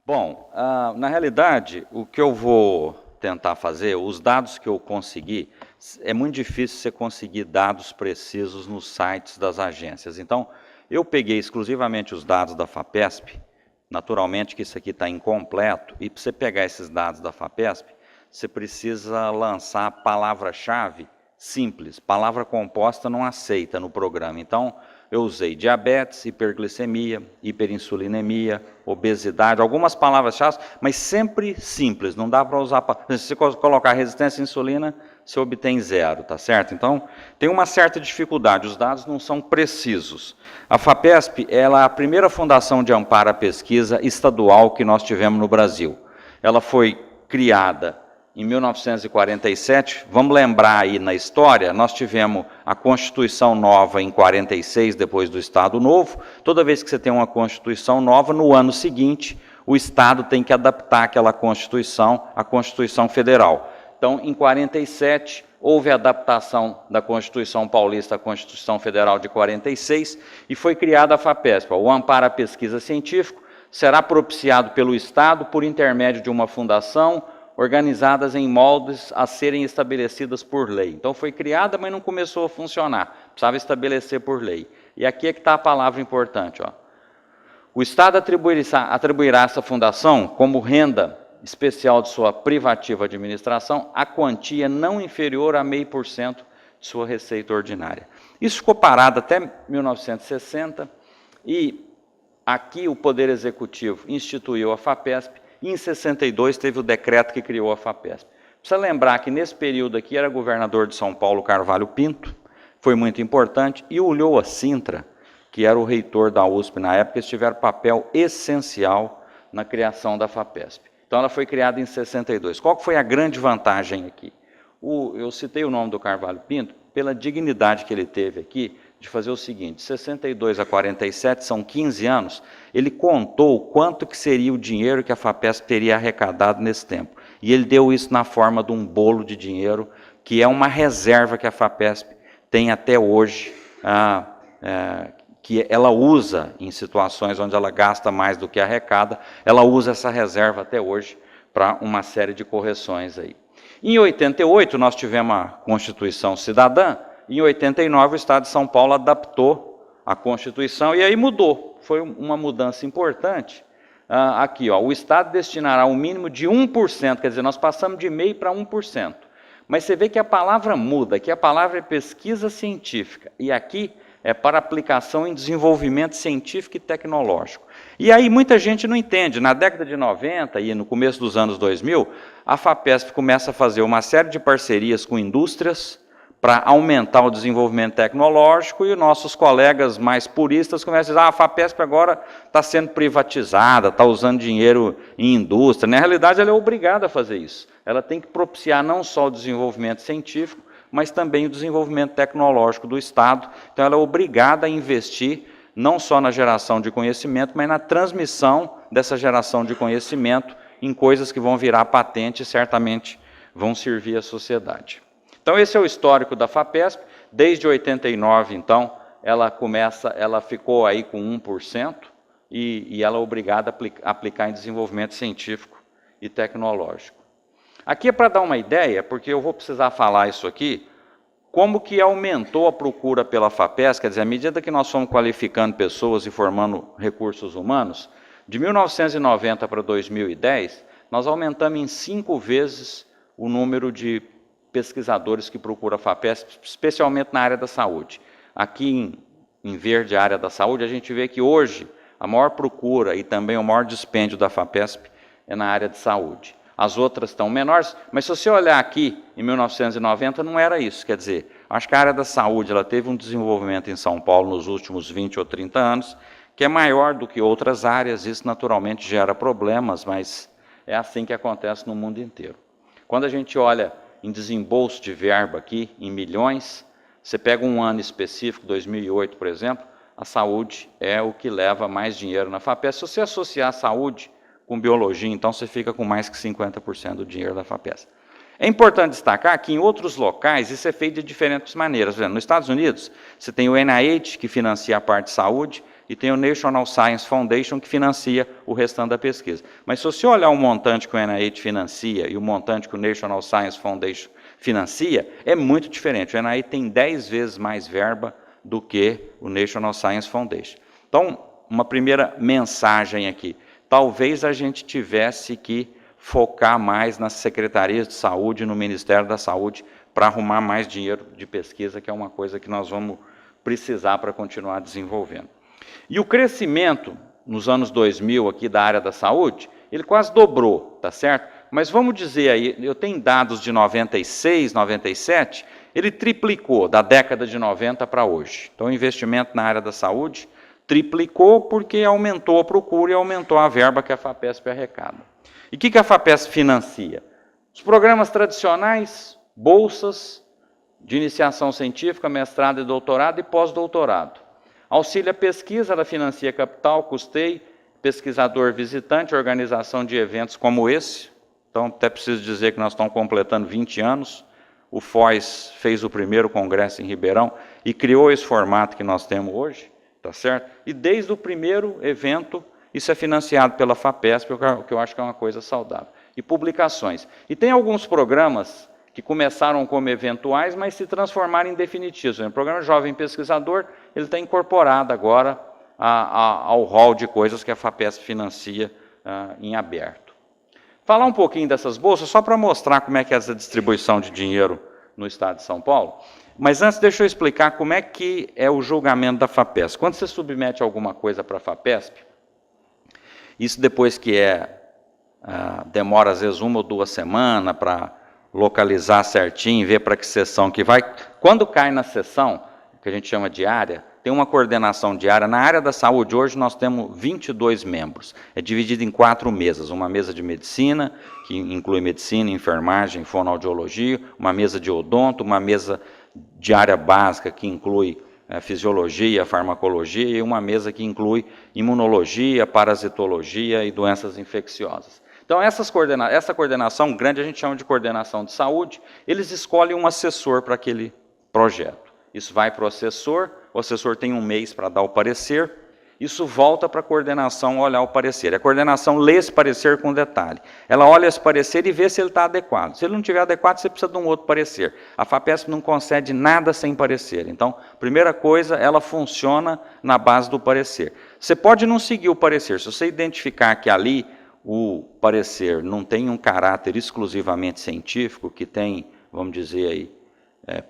Bom, na realidade, o que eu vou tentar fazer, os dados que eu consegui, é muito difícil você conseguir dados precisos nos sites das agências. Então, eu peguei exclusivamente os dados da FAPESP, naturalmente que isso aqui está incompleto, e para você pegar esses dados da FAPESP, você precisa lançar palavra-chave simples, palavra composta não aceita no programa. Então, eu usei diabetes, hiperglicemia, hiperinsulinemia, obesidade, algumas palavras-chave, mas sempre simples, não dá para usar, se você colocar resistência à insulina, você obtém 0, tá certo? Então, tem uma certa dificuldade, os dados não são precisos. A FAPESP, ela é a primeira fundação de amparo à pesquisa estadual que nós tivemos no Brasil. Ela foi criada em 1947, vamos lembrar aí na história, nós tivemos a Constituição Nova em 46, depois do Estado Novo. Toda vez que você tem uma Constituição nova, no ano seguinte, o Estado tem que adaptar aquela Constituição à Constituição Federal. Então, em 47, houve a adaptação da Constituição Paulista à Constituição Federal de 46 e foi criada a FAPESP, o Amparo à Pesquisa Científica, será propiciado pelo Estado por intermédio de uma fundação, organizadas em moldes a serem estabelecidas por lei. Então foi criada, mas não começou a funcionar, precisava estabelecer por lei. E aqui é que está a palavra importante. Ó. O Estado atribuirá essa fundação como renda especial de sua privativa administração a quantia não inferior a 0,5% de sua receita ordinária. Isso ficou parado até 1960 e aqui o Poder Executivo instituiu a FAPESP. E em 62 teve o decreto que criou a FAPESP. Precisa lembrar que nesse período aqui era governador de São Paulo Carvalho Pinto, foi muito importante, e o Ulloa Sintra, que era o reitor da USP na época, eles tiveram papel essencial na criação da FAPESP. Então ela foi criada em 62. Qual foi a grande vantagem aqui? Eu citei o nome do Carvalho Pinto pela dignidade que ele teve aqui, de fazer o seguinte, de 62 a 47, são 15 anos, ele contou quanto que seria o dinheiro que a FAPESP teria arrecadado nesse tempo. E ele deu isso na forma de um bolo de dinheiro, que é uma reserva que a FAPESP tem até hoje, que ela usa em situações onde ela gasta mais do que arrecada, ela usa essa reserva até hoje para uma série de correções aí. Em 88, nós tivemos a Constituição Cidadã. Em 89, o Estado de São Paulo adaptou a Constituição e aí mudou. Foi uma mudança importante. Aqui, ó, o Estado destinará um mínimo de 1%, quer dizer, nós passamos de 0,5% para 1%. Mas você vê que a palavra muda, que a palavra é pesquisa científica. E aqui é para aplicação em desenvolvimento científico e tecnológico. E aí muita gente não entende. Na década de 90 e no começo dos anos 2000, a FAPESP começa a fazer uma série de parcerias com indústrias, para aumentar o desenvolvimento tecnológico, e os nossos colegas mais puristas começam a dizer, a FAPESP agora está sendo privatizada, está usando dinheiro em indústria. Na realidade, ela é obrigada a fazer isso. Ela tem que propiciar não só o desenvolvimento científico, mas também o desenvolvimento tecnológico do Estado. Então, ela é obrigada a investir não só na geração de conhecimento, mas na transmissão dessa geração de conhecimento em coisas que vão virar patente e certamente vão servir à sociedade. Então, esse é o histórico da FAPESP. Desde 89, então, ela ficou aí com 1% e ela é obrigada a aplicar em desenvolvimento científico e tecnológico. Aqui é para dar uma ideia, porque eu vou precisar falar isso aqui, como que aumentou a procura pela FAPESP, quer dizer, à medida que nós fomos qualificando pessoas e formando recursos humanos, de 1990 para 2010, nós aumentamos em 5 vezes o número de pesquisadores que procuram a FAPESP, especialmente na área da saúde. Aqui em verde, a área da saúde, a gente vê que hoje a maior procura e também o maior dispêndio da FAPESP é na área de saúde. As outras estão menores, mas se você olhar aqui, em 1990, não era isso. Quer dizer, acho que a área da saúde ela teve um desenvolvimento em São Paulo nos últimos 20 ou 30 anos, que é maior do que outras áreas. Isso naturalmente gera problemas, mas é assim que acontece no mundo inteiro. Quando a gente olha em desembolso de verba aqui, em milhões, você pega um ano específico, 2008, por exemplo, a saúde é o que leva mais dinheiro na FAPESP. Se você associar a saúde com biologia, então você fica com mais que 50% do dinheiro da FAPESP. É importante destacar que em outros locais isso é feito de diferentes maneiras. Por exemplo, nos Estados Unidos, você tem o NIH, que financia a parte de saúde, e tem o National Science Foundation, que financia o restante da pesquisa. Mas se você olhar o montante que o NIH financia e o montante que o National Science Foundation financia, é muito diferente. O NIH tem 10 vezes mais verba do que o National Science Foundation. Então, uma primeira mensagem aqui, talvez a gente tivesse que focar mais nas secretarias de saúde, no Ministério da Saúde, para arrumar mais dinheiro de pesquisa, que é uma coisa que nós vamos precisar para continuar desenvolvendo. E o crescimento nos anos 2000 aqui da área da saúde, ele quase dobrou, tá certo? Mas vamos dizer aí, eu tenho dados de 96, 97, ele triplicou da década de 90 para hoje. Então o investimento na área da saúde triplicou porque aumentou a procura e aumentou a verba que a FAPESP arrecada. E o que a FAPESP financia? Os programas tradicionais, bolsas de iniciação científica, mestrado e doutorado e pós-doutorado. Auxílio à pesquisa, ela financia capital, custeio, pesquisador visitante, organização de eventos como esse. Então, até preciso dizer que nós estamos completando 20 anos. O FOIS fez o primeiro congresso em Ribeirão e criou esse formato que nós temos hoje, tá certo? E desde o primeiro evento, isso é financiado pela FAPESP, o que eu acho que é uma coisa saudável. E publicações. E tem alguns programas que começaram como eventuais, mas se transformaram em definitivos. O programa Jovem Pesquisador, ele está incorporado agora ao rol de coisas que a FAPESP financia em aberto. Falar um pouquinho dessas bolsas, só para mostrar como é que é essa distribuição de dinheiro no estado de São Paulo. Mas antes, deixa eu explicar como é que é o julgamento da FAPESP. Quando você submete alguma coisa para a FAPESP, isso depois que demora às vezes 1 ou 2 semanas para localizar certinho, ver para que sessão que vai. Quando cai na sessão, que a gente chama de área, tem uma coordenação diária. Na área da saúde, hoje nós temos 22 membros. É dividido em 4 mesas. Uma mesa de medicina, que inclui medicina, enfermagem, fonoaudiologia, uma mesa de odonto, uma mesa de área básica, que inclui fisiologia, farmacologia, e uma mesa que inclui imunologia, parasitologia e doenças infecciosas. Então, essa coordenação grande a gente chama de coordenação de saúde, eles escolhem um assessor para aquele projeto. Isso vai para o assessor tem 1 mês para dar o parecer, isso volta para a coordenação olhar o parecer. A coordenação lê esse parecer com detalhe. Ela olha esse parecer e vê se ele está adequado. Se ele não estiver adequado, você precisa de um outro parecer. A FAPESP não concede nada sem parecer. Então, primeira coisa, ela funciona na base do parecer. Você pode não seguir o parecer. Se você identificar que ali o parecer não tem um caráter exclusivamente científico, que tem, vamos dizer aí,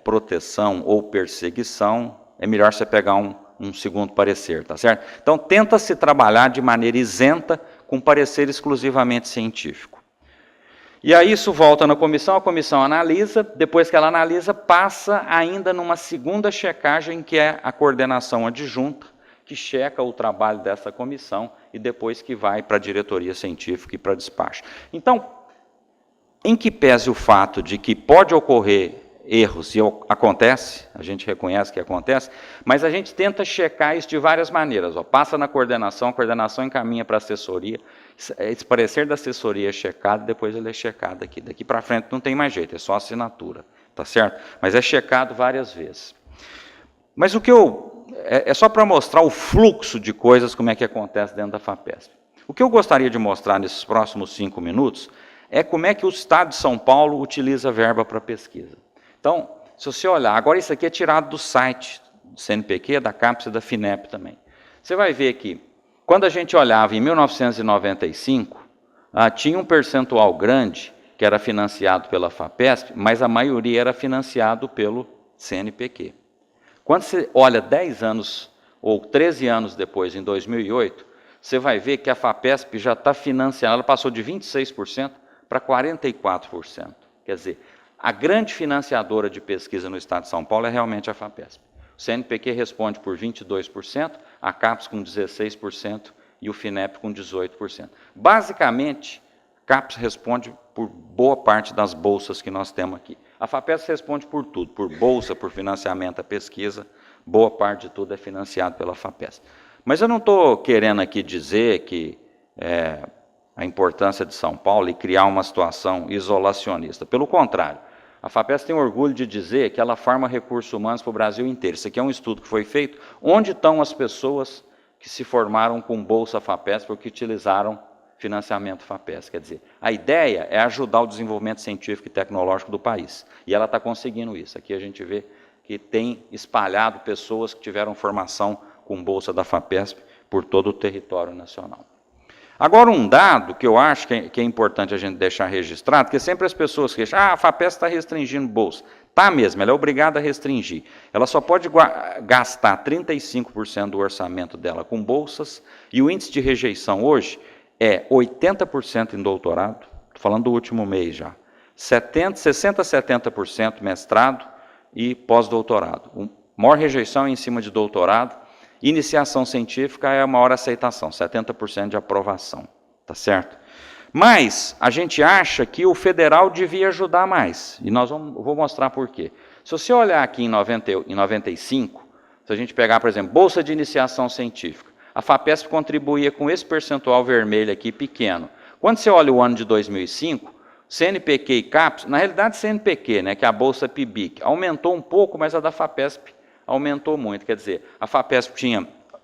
proteção ou perseguição, é melhor você pegar um segundo parecer, tá certo? Então, tenta-se trabalhar de maneira isenta com parecer exclusivamente científico. E aí isso volta na comissão, a comissão analisa, depois que ela analisa, passa ainda numa segunda checagem, que é a coordenação adjunta, que checa o trabalho dessa comissão e depois que vai para a diretoria científica e para despacho. Então, em que pese o fato de que pode ocorrer erros, e acontece, a gente reconhece que acontece, mas a gente tenta checar isso de várias maneiras. Passa na coordenação, a coordenação encaminha para a assessoria, esse parecer da assessoria é checado, depois ele é checado aqui. Daqui para frente não tem mais jeito, é só assinatura, tá certo? Mas é checado várias vezes. Mas o que é só para mostrar o fluxo de coisas, como é que acontece dentro da FAPESP. O que eu gostaria de mostrar nesses próximos 5 minutos é como é que o Estado de São Paulo utiliza verba para pesquisa. Então, se você olhar, agora isso aqui é tirado do site do CNPq, da CAPES e da FINEP também. Você vai ver que, quando a gente olhava em 1995, tinha um percentual grande que era financiado pela FAPESP, mas a maioria era financiado pelo CNPq. Quando você olha 10 anos ou 13 anos depois, em 2008, você vai ver que a FAPESP já está financiando, ela passou de 26% para 44%. Quer dizer, a grande financiadora de pesquisa no estado de São Paulo é realmente a FAPESP. O CNPq responde por 22%, a CAPES com 16% e o FINEP com 18%. Basicamente, a CAPES responde por boa parte das bolsas que nós temos aqui. A FAPESP responde por tudo, por bolsa, por financiamento à pesquisa, boa parte de tudo é financiado pela FAPESP. Mas eu não estou querendo aqui dizer que a importância de São Paulo e criar uma situação isolacionista. Pelo contrário, a FAPESP tem orgulho de dizer que ela forma recursos humanos para o Brasil inteiro. Isso aqui é um estudo que foi feito, onde estão as pessoas que se formaram com Bolsa FAPESP ou que utilizaram financiamento FAPESP. Quer dizer, a ideia é ajudar o desenvolvimento científico e tecnológico do país. E ela está conseguindo isso. Aqui a gente vê que tem espalhado pessoas que tiveram formação com Bolsa da FAPESP por todo o território nacional. Agora, um dado que eu acho que é importante a gente deixar registrado, porque sempre as pessoas queixam, a FAPESP está restringindo bolsa. Está mesmo, ela é obrigada a restringir. Ela só pode gastar 35% do orçamento dela com bolsas, e o índice de rejeição hoje é 80% em doutorado, estou falando do último mês já, 60% a 70% mestrado e pós-doutorado. A maior rejeição é em cima de doutorado. Iniciação científica é a maior aceitação, 70% de aprovação, tá certo? Mas a gente acha que o federal devia ajudar mais, e vou mostrar por quê. Se você olhar aqui em 95, se a gente pegar, por exemplo, Bolsa de Iniciação Científica, a FAPESP contribuía com esse percentual vermelho aqui pequeno. Quando você olha o ano de 2005, CNPq e CAPES, na realidade CNPq, né, que é a Bolsa PIBIC, aumentou um pouco, mas a da FAPESP aumentou muito. Quer dizer, a FAPESP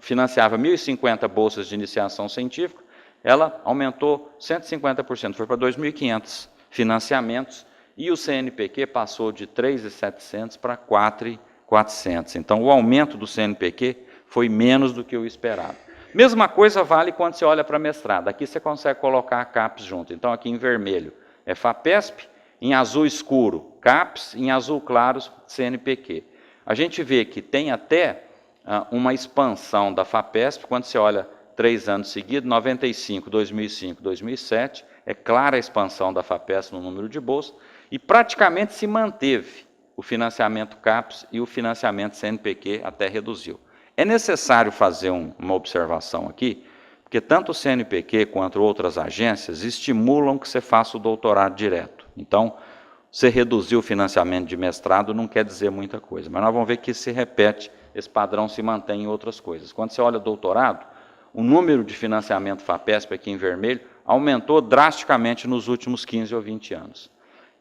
financiava 1.050 bolsas de iniciação científica, ela aumentou 150%, foi para 2.500 financiamentos, e o CNPq passou de 3.700 para 4.400. Então, o aumento do CNPq foi menos do que o esperado. Mesma coisa vale quando você olha para mestrado. Aqui você consegue colocar a CAPES junto. Então, aqui em vermelho é FAPESP, em azul escuro CAPES, em azul claro CNPq. A gente vê que tem até uma expansão da FAPESP, quando você olha 3 anos seguidos, 95, 2005, 2007, é clara a expansão da FAPESP no número de bolsas, e praticamente se manteve o financiamento CAPES e o financiamento CNPq até reduziu. É necessário fazer uma observação aqui, porque tanto o CNPq quanto outras agências estimulam que você faça o doutorado direto. Então, você reduzir o financiamento de mestrado não quer dizer muita coisa, mas nós vamos ver que se repete, esse padrão se mantém em outras coisas. Quando você olha o doutorado, o número de financiamento FAPESP aqui em vermelho aumentou drasticamente nos últimos 15 ou 20 anos.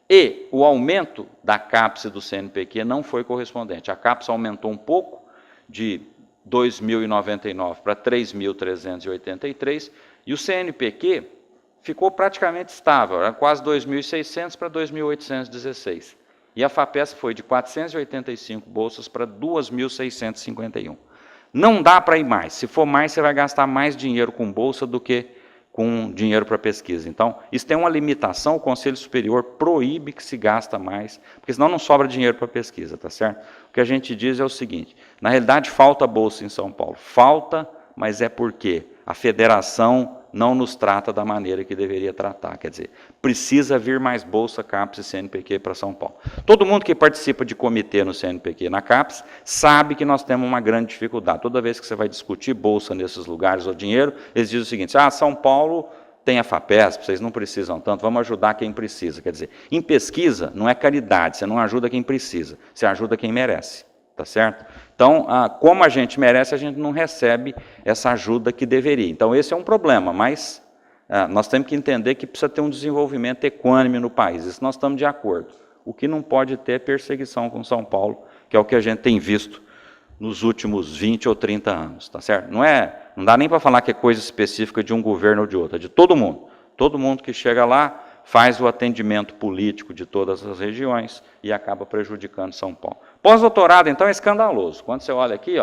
E o aumento da CAPES e do CNPq não foi correspondente. A CAPES aumentou um pouco, de 2.099 para 3.383, e o CNPq ficou praticamente estável, era quase 2.600 para 2.816. E a FAPESP foi de 485 bolsas para 2.651. Não dá para ir mais. Se for mais, você vai gastar mais dinheiro com bolsa do que com dinheiro para pesquisa. Então, isso tem uma limitação, o Conselho Superior proíbe que se gasta mais, porque senão não sobra dinheiro para pesquisa, tá certo? O que a gente diz é o seguinte, na realidade falta bolsa em São Paulo. Falta, mas é porque a federação não nos trata da maneira que deveria tratar. Quer dizer, precisa vir mais bolsa CAPES e CNPq para São Paulo. Todo mundo que participa de comitê no CNPq e na CAPES sabe que nós temos uma grande dificuldade. Toda vez que você vai discutir bolsa nesses lugares ou dinheiro, eles dizem o seguinte, São Paulo tem a FAPESP, vocês não precisam tanto, vamos ajudar quem precisa. Quer dizer, em pesquisa não é caridade, você não ajuda quem precisa, você ajuda quem merece. Tá certo? Então, como a gente merece, a gente não recebe essa ajuda que deveria. Então, esse é um problema, mas nós temos que entender que precisa ter um desenvolvimento equânime no país. Isso nós estamos de acordo. O que não pode ter é perseguição com São Paulo, que é o que a gente tem visto nos últimos 20 ou 30 anos. Tá certo? Não dá nem para falar que é coisa específica de um governo ou de outro, é de todo mundo. Todo mundo que chega lá faz o atendimento político de todas as regiões e acaba prejudicando São Paulo. Pós-doutorado, então, é escandaloso. Quando você olha aqui,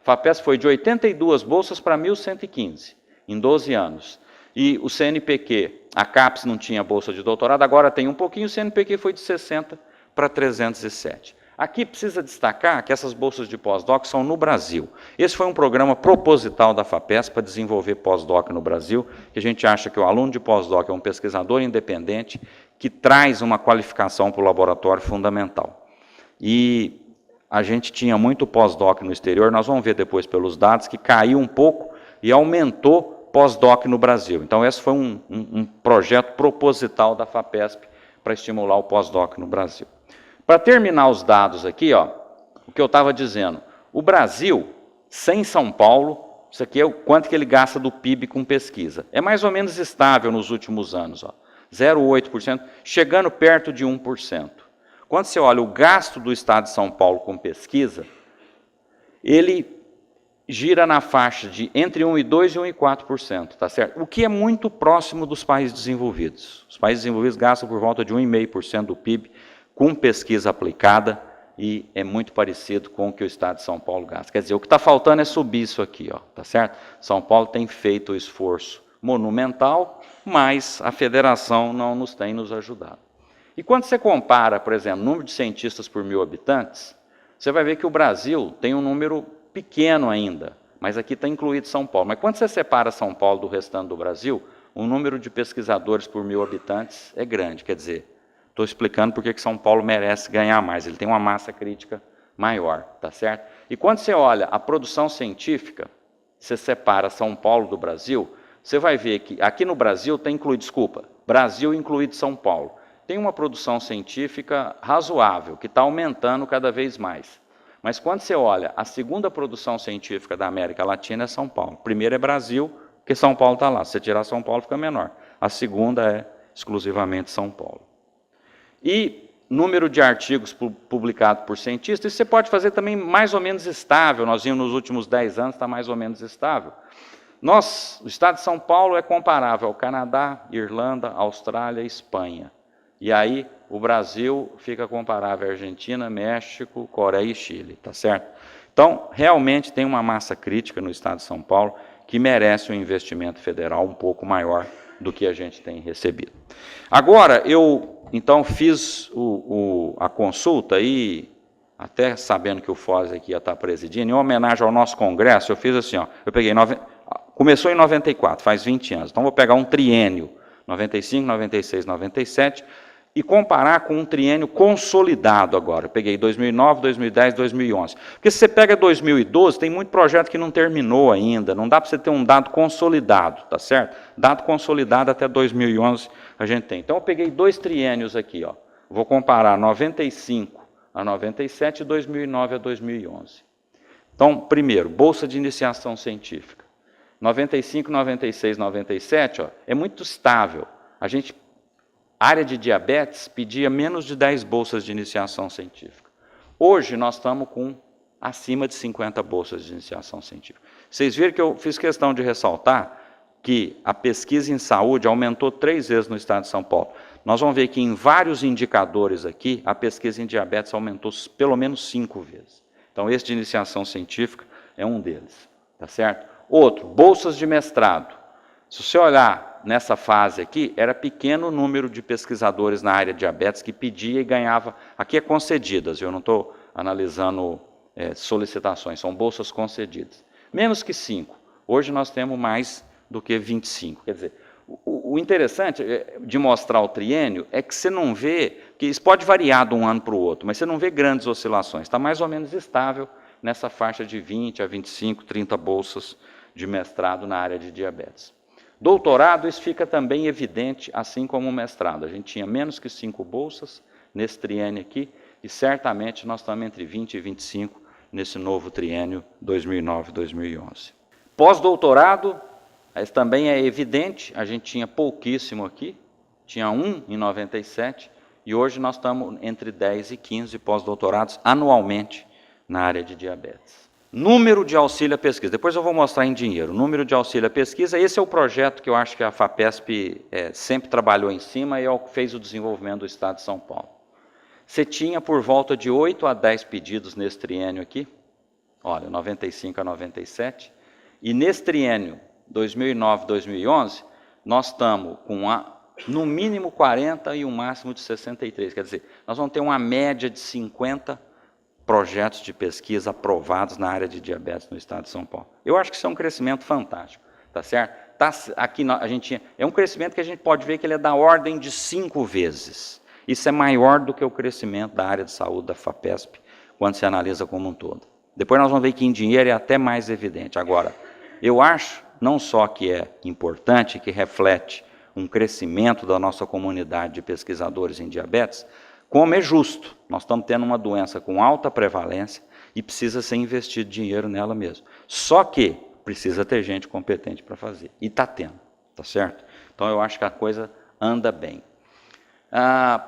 FAPESP foi de 82 bolsas para 1.115, em 12 anos. E o CNPq, a CAPES não tinha bolsa de doutorado, agora tem um pouquinho, o CNPq foi de 60 para 307. Aqui precisa destacar que essas bolsas de pós-doc são no Brasil. Esse foi um programa proposital da FAPESP para desenvolver pós-doc no Brasil, que a gente acha que o aluno de pós-doc é um pesquisador independente que traz uma qualificação para o laboratório fundamental. E a gente tinha muito pós-doc no exterior, nós vamos ver depois pelos dados, que caiu um pouco e aumentou pós-doc no Brasil. Então, esse foi um projeto proposital da FAPESP para estimular o pós-doc no Brasil. Para terminar os dados aqui, o que eu estava dizendo, o Brasil, sem São Paulo, isso aqui é o quanto que ele gasta do PIB com pesquisa. É mais ou menos estável nos últimos anos, 0,8%, chegando perto de 1%. Quando você olha o gasto do Estado de São Paulo com pesquisa, ele gira na faixa de entre 1,2% e 1,4%, tá certo? O que é muito próximo dos países desenvolvidos. Os países desenvolvidos gastam por volta de 1,5% do PIB com pesquisa aplicada e é muito parecido com o que o Estado de São Paulo gasta. Quer dizer, o que está faltando é subir isso aqui, ó, tá certo? São Paulo tem feito o esforço monumental, mas a federação não nos tem nos ajudado. E quando você compara, por exemplo, o número de cientistas por 1.000 habitantes, você vai ver que o Brasil tem um número pequeno ainda, mas aqui está incluído São Paulo. Mas quando você separa São Paulo do restante do Brasil, o número de pesquisadores por 1.000 habitantes é grande. Quer dizer, estou explicando porque que São Paulo merece ganhar mais, ele tem uma massa crítica maior, tá certo? E quando você olha a produção científica, você separa São Paulo do Brasil, você vai ver que aqui no Brasil tem incluído, Brasil incluído São Paulo, tem uma produção científica razoável, que está aumentando cada vez mais. Mas quando você olha, a segunda produção científica da América Latina é São Paulo. Primeiro é Brasil, porque São Paulo está lá. Se você tirar São Paulo, fica menor. A segunda é exclusivamente São Paulo. E número de artigos publicados por cientistas, isso você pode fazer também mais ou menos estável. Nós vimos nos últimos 10 anos, está mais ou menos estável. O estado de São Paulo é comparável ao Canadá, Irlanda, Austrália e Espanha. E aí o Brasil fica comparável à Argentina, México, Coreia e Chile, tá certo? Então, realmente tem uma massa crítica no estado de São Paulo que merece um investimento federal um pouco maior do que a gente tem recebido. Agora, eu, então, fiz a consulta e, até sabendo que o Foz aqui ia estar presidindo, em homenagem ao nosso congresso, eu fiz assim, ó, eu peguei, começou em 94, faz 20 anos, então vou pegar um triênio, 95, 96, 97, e comparar com um triênio consolidado agora. Eu peguei 2009, 2010, 2011. Porque se você pega 2012, tem muito projeto que não terminou ainda, não dá para você ter um dado consolidado, tá certo? Dado consolidado até 2011 a gente tem. Então eu peguei 2 triênios aqui, ó. Vou comparar 95 a 97 e 2009 a 2011. Então, primeiro, bolsa de iniciação científica. 95, 96, 97, ó, é muito estável. A área de diabetes pedia menos de 10 bolsas de iniciação científica. Hoje nós estamos com acima de 50 bolsas de iniciação científica. Vocês viram que eu fiz questão de ressaltar que a pesquisa em saúde aumentou 3 vezes no estado de São Paulo. Nós vamos ver que em vários indicadores aqui, a pesquisa em diabetes aumentou pelo menos 5 vezes. Então esse de iniciação científica é um deles, tá certo? Outro, bolsas de mestrado. Se você olhar nessa fase aqui, era pequeno o número de pesquisadores na área de diabetes que pedia e ganhava. Aqui é concedidas, eu não estou analisando solicitações, são bolsas concedidas. Menos que 5. Hoje nós temos mais do que 25. Quer dizer, o interessante de mostrar o triênio é que você não vê, que isso pode variar de um ano para o outro, mas você não vê grandes oscilações. Está mais ou menos estável nessa faixa de 20 a 25, 30 bolsas de mestrado na área de diabetes. Doutorado, isso fica também evidente, assim como o mestrado. A gente tinha menos que 5 bolsas nesse triênio aqui, e certamente nós estamos entre 20 e 25 nesse novo triênio 2009-2011. Pós-doutorado, também é evidente, a gente tinha pouquíssimo aqui, tinha 1 em 97, e hoje nós estamos entre 10 e 15 pós-doutorados anualmente na área de diabetes. Número de auxílio à pesquisa, depois eu vou mostrar em dinheiro. Número de auxílio à pesquisa, esse é o projeto que eu acho que a FAPESP sempre trabalhou em cima e é o que fez o desenvolvimento do estado de São Paulo. Você tinha por volta de 8 a 10 pedidos nesse triênio aqui, olha, 95 a 97, e nesse triênio 2009-2011, nós estamos com no mínimo 40 e um máximo de 63, quer dizer, nós vamos ter uma média de 50 projetos de pesquisa aprovados na área de diabetes no estado de São Paulo. Eu acho que isso é um crescimento fantástico, tá certo? Aqui é um crescimento que a gente pode ver que ele é da ordem de 5 vezes. Isso é maior do que o crescimento da área de saúde da FAPESP, quando se analisa como um todo. Depois nós vamos ver que em dinheiro é até mais evidente. Agora, eu acho não só que é importante, que reflete um crescimento da nossa comunidade de pesquisadores em diabetes, como é justo. Nós estamos tendo uma doença com alta prevalência e precisa ser investido dinheiro nela mesmo. Só que precisa ter gente competente para fazer. E está tendo, tá certo? Então eu acho que a coisa anda bem.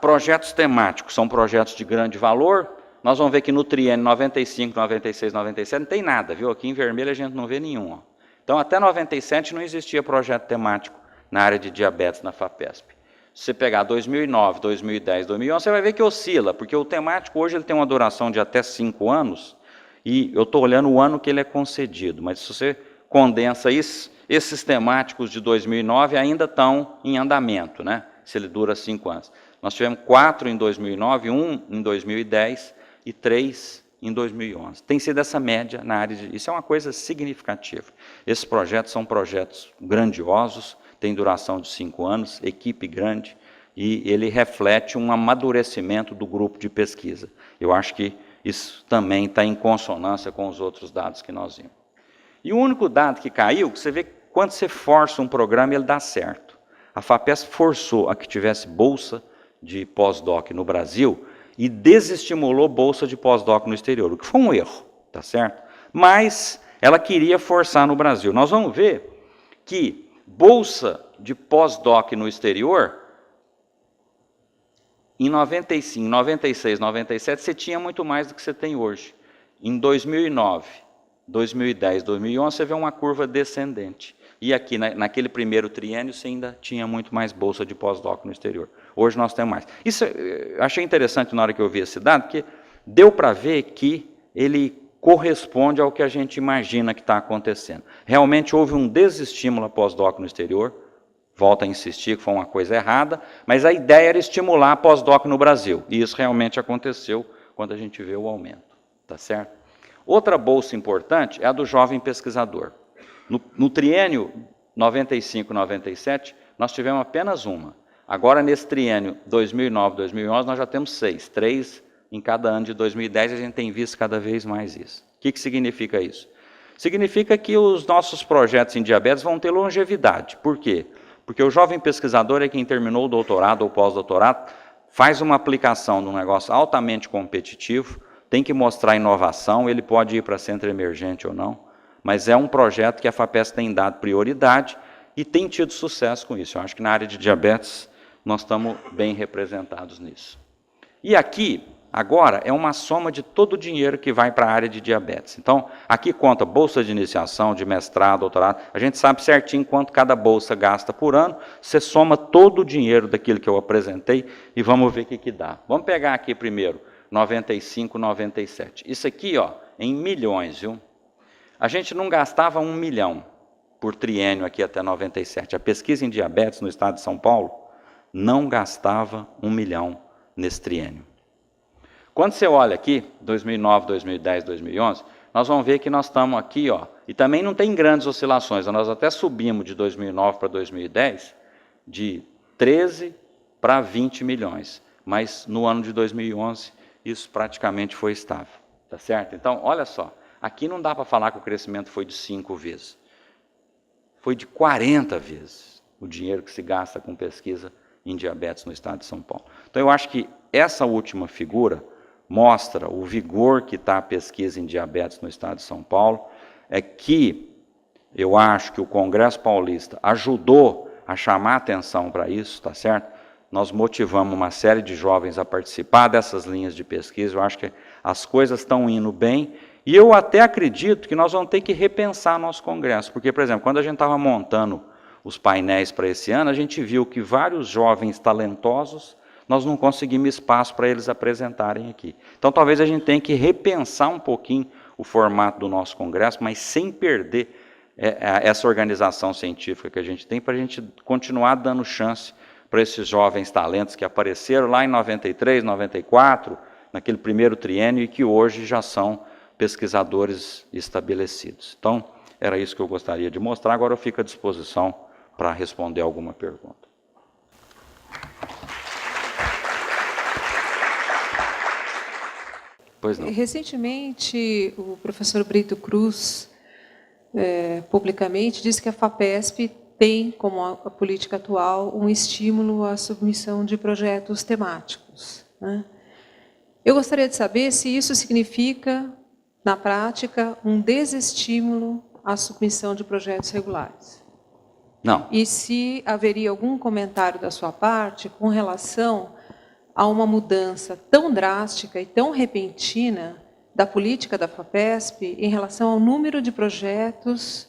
Projetos temáticos são projetos de grande valor. nós vamos ver que no triênio 95, 96, 97 não tem nada, viu? Aqui em vermelho a gente não vê nenhum. Ó. Então, até 97 não existia projeto temático na área de diabetes na FAPESP. Se você pegar 2009, 2010, 2011, você vai ver que oscila, porque o temático hoje ele tem uma duração de até 5 anos, e eu estou olhando o ano que ele é concedido, mas se você condensa isso, esses temáticos de 2009 ainda estão em andamento, né? Se ele dura 5 anos. Nós tivemos 4 em 2009, 1 em 2010 e 3 em 2011. Tem sido essa média na área de... Isso é uma coisa significativa. Esses projetos são projetos grandiosos, tem duração de 5 anos, equipe grande, e ele reflete um amadurecimento do grupo de pesquisa. Eu acho que isso também está em consonância com os outros dados que nós vimos. E o único dado que caiu, que você vê que quando você força um programa, ele dá certo. A FAPESP forçou a que tivesse bolsa de pós-doc no Brasil e desestimulou bolsa de pós-doc no exterior, o que foi um erro, tá certo? Mas ela queria forçar no Brasil. Nós vamos ver que bolsa de pós-doc no exterior, em 95, 96, 97, você tinha muito mais do que você tem hoje. Em 2009, 2010, 2011, você vê uma curva descendente. E aqui, naquele primeiro triênio, você ainda tinha muito mais bolsa de pós-doc no exterior. Hoje nós temos mais. Isso eu achei interessante na hora que eu vi esse dado, porque deu para ver que ele corresponde ao que a gente imagina que está acontecendo. Realmente houve um desestímulo a pós-doc no exterior, volto a insistir que foi uma coisa errada, mas a ideia era estimular a pós-doc no Brasil, e isso realmente aconteceu quando a gente vê o aumento, tá certo? Outra bolsa importante é a do jovem pesquisador. No triênio 95-97, nós tivemos apenas uma. Agora, nesse triênio 2009-2011, nós já temos 6, 3 em cada ano de 2010, a gente tem visto cada vez mais isso. O que significa isso? Significa que os nossos projetos em diabetes vão ter longevidade. Por quê? Porque o jovem pesquisador é quem terminou o doutorado ou pós-doutorado, faz uma aplicação num negócio altamente competitivo, tem que mostrar inovação, ele pode ir para centro emergente ou não, mas é um projeto que a FAPESP tem dado prioridade e tem tido sucesso com isso. Eu acho que na área de diabetes nós estamos bem representados nisso. E aqui, agora, é uma soma de todo o dinheiro que vai para a área de diabetes. Então, aqui conta bolsa de iniciação, de mestrado, doutorado, a gente sabe certinho quanto cada bolsa gasta por ano, você soma todo o dinheiro daquilo que eu apresentei e vamos ver o que dá. Vamos pegar aqui primeiro, 95, 97. Isso aqui, ó, em milhões, viu? A gente não gastava 1 milhão por triênio aqui até 97. A pesquisa em diabetes no estado de São Paulo não gastava 1 milhão nesse triênio. Quando você olha aqui, 2009, 2010, 2011, nós vamos ver que nós estamos aqui, ó, e também não tem grandes oscilações. Nós até subimos de 2009 para 2010 de 13 para 20 milhões. Mas no ano de 2011, isso praticamente foi estável. Tá certo? Então, olha só. Aqui não dá para falar que o crescimento foi de 5 vezes. Foi de 40 vezes o dinheiro que se gasta com pesquisa em diabetes no estado de São Paulo. Então, eu acho que essa última figura mostra o vigor que está a pesquisa em diabetes no estado de São Paulo, é que eu acho que o Congresso Paulista ajudou a chamar atenção para isso, tá certo? Nós motivamos uma série de jovens a participar dessas linhas de pesquisa, eu acho que as coisas estão indo bem, e eu até acredito que nós vamos ter que repensar nosso Congresso, porque, por exemplo, quando a gente estava montando os painéis para esse ano, a gente viu que vários jovens talentosos, nós não conseguimos espaço para eles apresentarem aqui. Então, talvez a gente tenha que repensar um pouquinho o formato do nosso Congresso, mas sem perder essa organização científica que a gente tem, para a gente continuar dando chance para esses jovens talentos que apareceram lá em 93, 94, naquele primeiro triênio, e que hoje já são pesquisadores estabelecidos. Então, era isso que eu gostaria de mostrar. Agora eu fico à disposição para responder alguma pergunta. Pois não. Recentemente, o professor Brito Cruz, publicamente, disse que a FAPESP tem, como a política atual, um estímulo à submissão de projetos temáticos, né? Eu gostaria de saber se isso significa, na prática, um desestímulo à submissão de projetos regulares. Não. E se haveria algum comentário da sua parte com relação a uma mudança tão drástica e tão repentina da política da FAPESP em relação ao número de projetos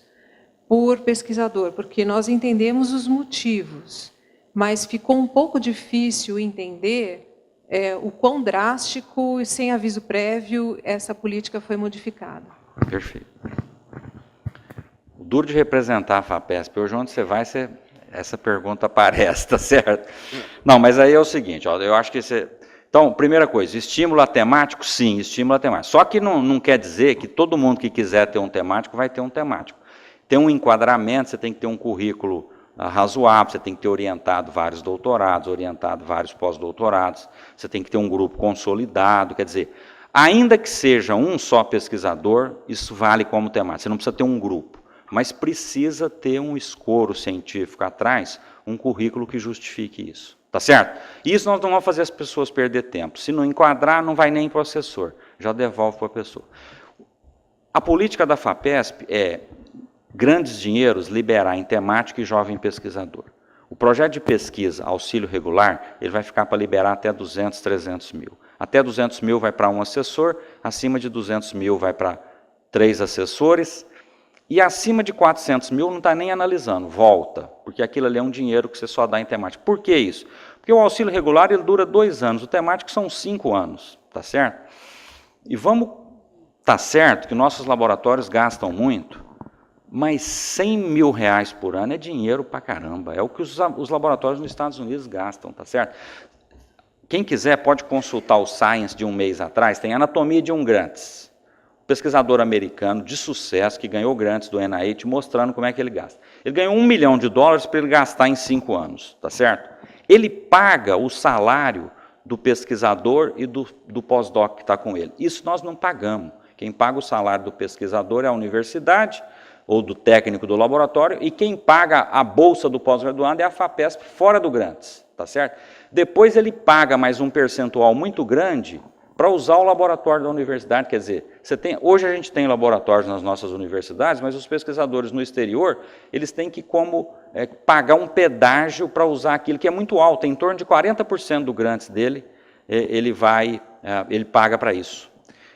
por pesquisador, porque nós entendemos os motivos, mas ficou um pouco difícil entender o quão drástico e sem aviso prévio essa política foi modificada. Perfeito. O duro de representar a FAPESP, hoje onde você vai, essa pergunta aparece, tá certo? Não, mas aí é o seguinte, ó, eu acho que você... Então, primeira coisa, estímulo a temático? Sim, estímulo a temático. Só que não quer dizer que todo mundo que quiser ter um temático vai ter um temático. Tem um enquadramento, você tem que ter um currículo razoável, você tem que ter orientado vários doutorados, orientado vários pós-doutorados, você tem que ter um grupo consolidado, quer dizer, ainda que seja um só pesquisador, isso vale como temático, você não precisa ter um grupo, mas precisa ter um escoro científico atrás, um currículo que justifique isso. Tá certo? Isso nós não vamos fazer as pessoas perder tempo. Se não enquadrar, não vai nem para o assessor. Já devolve para a pessoa. A política da FAPESP é grandes dinheiros liberar em temática e jovem pesquisador. O projeto de pesquisa, auxílio regular, ele vai ficar para liberar até 200, 300 mil. Até 200 mil vai para um assessor, acima de 200 mil vai para 3 assessores, e acima de 400 mil não está nem analisando, volta, porque aquilo ali é um dinheiro que você só dá em temática. Por que isso? Porque o auxílio regular ele dura 2 anos, o temático são 5 anos, tá certo? E vamos, tá certo que nossos laboratórios gastam muito, mas 100 mil reais por ano é dinheiro pra caramba, é o que os laboratórios nos Estados Unidos gastam, tá certo? Quem quiser pode consultar o Science de um mês atrás, tem anatomia de um grantes. Pesquisador americano de sucesso, que ganhou grandes do NIH, mostrando como é que ele gasta. Ele ganhou $1 milhão para ele gastar em 5 anos, tá certo? Ele paga o salário do pesquisador e do pós-doc que está com ele. Isso nós não pagamos. Quem paga o salário do pesquisador é a universidade, ou do técnico do laboratório, e quem paga a bolsa do pós-graduando é a FAPESP, fora do grandes, tá certo? Depois ele paga mais um percentual muito grande para usar o laboratório da universidade, quer dizer, hoje a gente tem laboratórios nas nossas universidades, mas os pesquisadores no exterior, eles têm que pagar um pedágio para usar aquilo que é muito alto, em torno de 40% do grantes dele, ele paga para isso.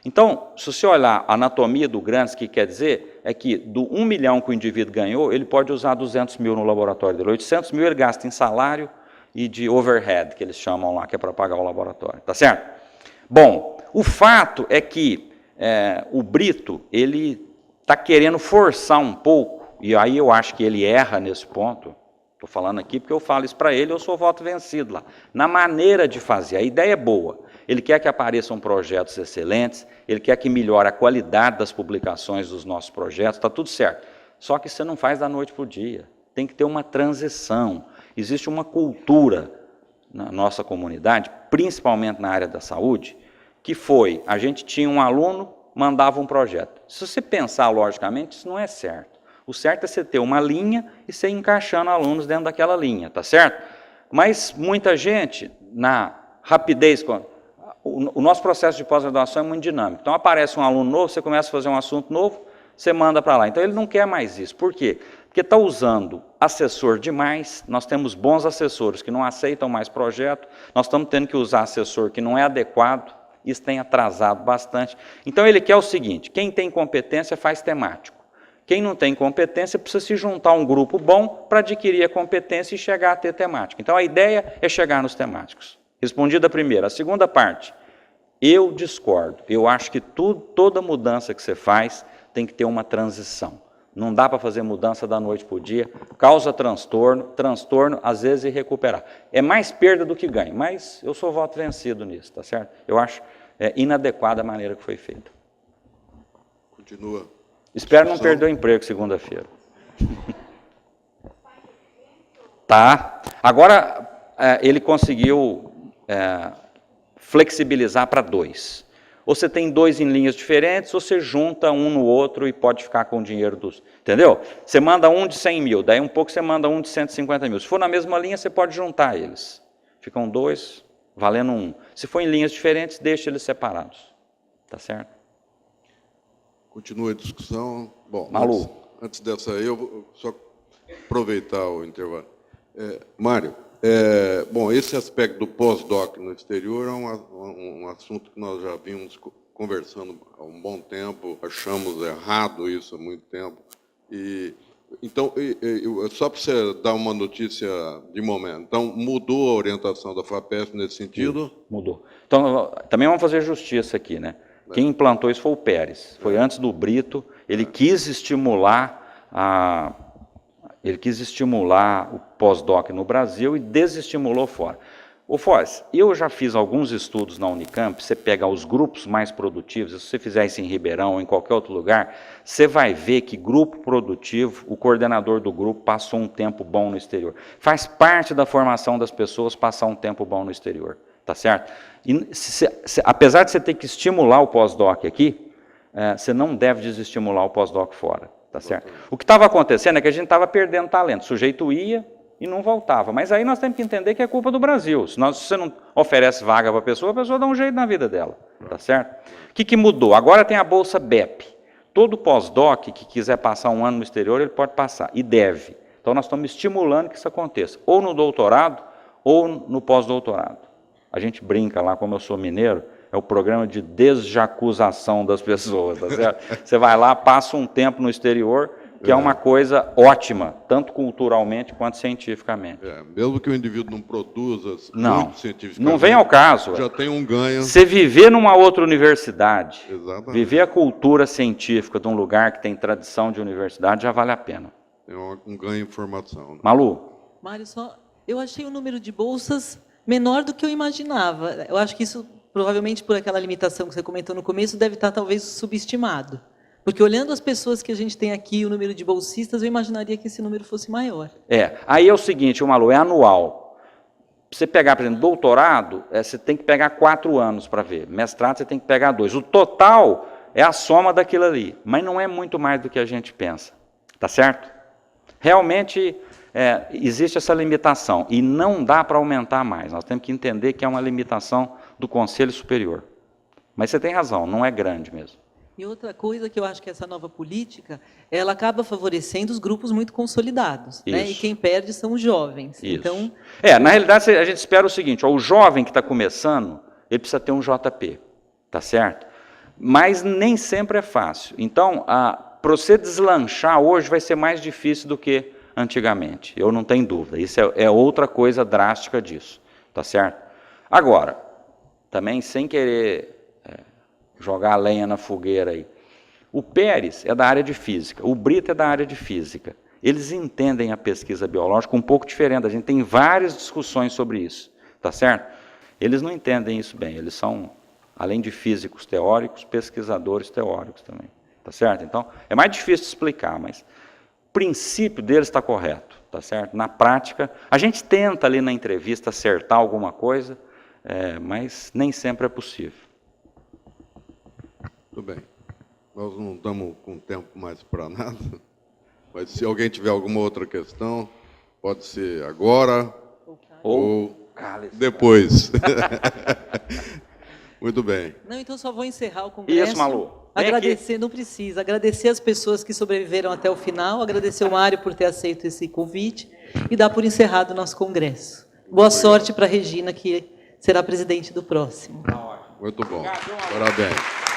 Então, se você olhar a anatomia do grantes, o que quer dizer é que do 1 milhão que o indivíduo ganhou, ele pode usar 200 mil no laboratório dele, 800 mil ele gasta em salário e de overhead, que eles chamam lá, que é para pagar o laboratório, tá certo? Bom, o fato é que o Brito, ele está querendo forçar um pouco, e aí eu acho que ele erra nesse ponto, estou falando aqui porque eu falo isso para ele, eu sou voto vencido lá, na maneira de fazer, a ideia é boa, ele quer que apareçam projetos excelentes, ele quer que melhore a qualidade das publicações dos nossos projetos, está tudo certo, só que você não faz da noite para o dia, tem que ter uma transição, existe uma cultura na nossa comunidade, principalmente na área da saúde, que foi, a gente tinha um aluno, mandava um projeto. Se você pensar logicamente, isso não é certo. O certo é você ter uma linha e você ir encaixando alunos dentro daquela linha, tá certo? Mas muita gente, na rapidez, o nosso processo de pós-graduação é muito dinâmico. Então aparece um aluno novo, você começa a fazer um assunto novo, você manda para lá. Então ele não quer mais isso. Por quê? Porque está usando assessor demais, nós temos bons assessores que não aceitam mais projeto, nós estamos tendo que usar assessor que não é adequado, isso tem atrasado bastante. Então ele quer o seguinte, quem tem competência faz temático, quem não tem competência precisa se juntar a um grupo bom para adquirir a competência e chegar a ter temática. Então a ideia é chegar nos temáticos. Respondida a primeira. A segunda parte, eu discordo, eu acho que toda mudança que você faz tem que ter uma transição. Não dá para fazer mudança da noite para o dia, causa transtorno, às vezes, e recuperar. É mais perda do que ganho, mas eu sou voto vencido nisso, tá certo? Eu acho inadequada a maneira que foi feita. Continua. Espero não perder o emprego segunda-feira. Tá. Agora, ele conseguiu flexibilizar para 2. Ou você tem 2 em linhas diferentes, ou você junta um no outro e pode ficar com o dinheiro dos... Entendeu? Você manda um de 100 mil, daí um pouco você manda um de 150 mil. Se for na mesma linha, você pode juntar eles. Ficam 2, valendo 1. Se for em linhas diferentes, deixa eles separados. Tá certo? Continua a discussão. Bom, Malu. Antes dessa aí, eu vou só aproveitar o intervalo. Mário, Bom, esse aspecto do pós-doc no exterior é um assunto que nós já vimos conversando há um bom tempo, achamos errado isso há muito tempo. Então, só para você dar uma notícia de momento, então, mudou a orientação da FAPESP nesse sentido? Isso, mudou. Então, também vamos fazer justiça aqui, né? Quem implantou isso foi o Pérez, foi antes do Brito, ele quis estimular o pós-doc no Brasil e desestimulou fora. Ô Foz, eu já fiz alguns estudos na Unicamp, você pega os grupos mais produtivos, se você fizer isso em Ribeirão ou em qualquer outro lugar, você vai ver que grupo produtivo, o coordenador do grupo passou um tempo bom no exterior. Faz parte da formação das pessoas passar um tempo bom no exterior, tá certo? E apesar de você ter que estimular o pós-doc aqui, você não deve desestimular o pós-doc fora, tá certo? O que estava acontecendo é que a gente estava perdendo talento, o sujeito ia e não voltava. Mas aí nós temos que entender que é culpa do Brasil. Se você não oferece vaga para a pessoa dá um jeito na vida dela, tá certo? O que mudou? Agora tem a Bolsa BEP. Todo pós-doc que quiser passar um ano no exterior, ele pode passar, e deve. Então nós estamos estimulando que isso aconteça, ou no doutorado, ou no pós-doutorado. A gente brinca lá, como eu sou mineiro, é o programa de desjacuzação das pessoas, tá certo? Você vai lá, passa um tempo no exterior, que é uma coisa ótima, tanto culturalmente quanto cientificamente. Mesmo que o indivíduo não produza muito cientificamente, não vem ao caso. Já tem um ganho. Você viver numa outra universidade, Exatamente. Viver a cultura científica de um lugar que tem tradição de universidade, já vale a pena. Tem um ganho em formação. Né? Malu? Mário, eu achei o número de bolsas menor do que eu imaginava. Eu acho que isso, provavelmente por aquela limitação que você comentou no começo, deve estar talvez subestimado. Porque olhando as pessoas que a gente tem aqui, o número de bolsistas, eu imaginaria que esse número fosse maior. Aí é o seguinte, Malu, é anual. Pra você pegar, por exemplo, doutorado, você tem que pegar 4 anos para ver. Mestrado, você tem que pegar 2. O total é a soma daquilo ali, mas não é muito mais do que a gente pensa. Tá certo? Realmente, existe essa limitação, e não dá para aumentar mais. Nós temos que entender que é uma limitação do Conselho Superior. Mas você tem razão, não é grande mesmo. E outra coisa que eu acho que essa nova política, ela acaba favorecendo os grupos muito consolidados, né? E quem perde são os jovens. Isso. Então, na realidade, a gente espera o seguinte, o jovem que está começando, ele precisa ter um JP, tá certo? Mas nem sempre é fácil. Então, para você deslanchar hoje vai ser mais difícil do que antigamente, eu não tenho dúvida. Isso é outra coisa drástica disso, tá certo? Agora, também sem querer jogar a lenha na fogueira aí. O Pérez é da área de física, o Brito é da área de física. Eles entendem a pesquisa biológica um pouco diferente, a gente tem várias discussões sobre isso, tá certo? Eles não entendem isso bem, eles são, além de físicos teóricos, pesquisadores teóricos também, tá certo? Então, é mais difícil de explicar, mas o princípio deles está correto, tá certo? Na prática, a gente tenta ali na entrevista acertar alguma coisa, mas nem sempre é possível. Tudo bem. Nós não estamos com tempo mais para nada, mas se alguém tiver alguma outra questão, pode ser agora ou depois. Muito bem. Não, então só vou encerrar o congresso. Isso, Malu. Agradecer, não precisa, agradecer as pessoas que sobreviveram até o final, agradecer o Mário por ter aceito esse convite e dar por encerrado o nosso congresso. Boa sorte para a Regina, que será presidente do próximo. Muito bom. Parabéns.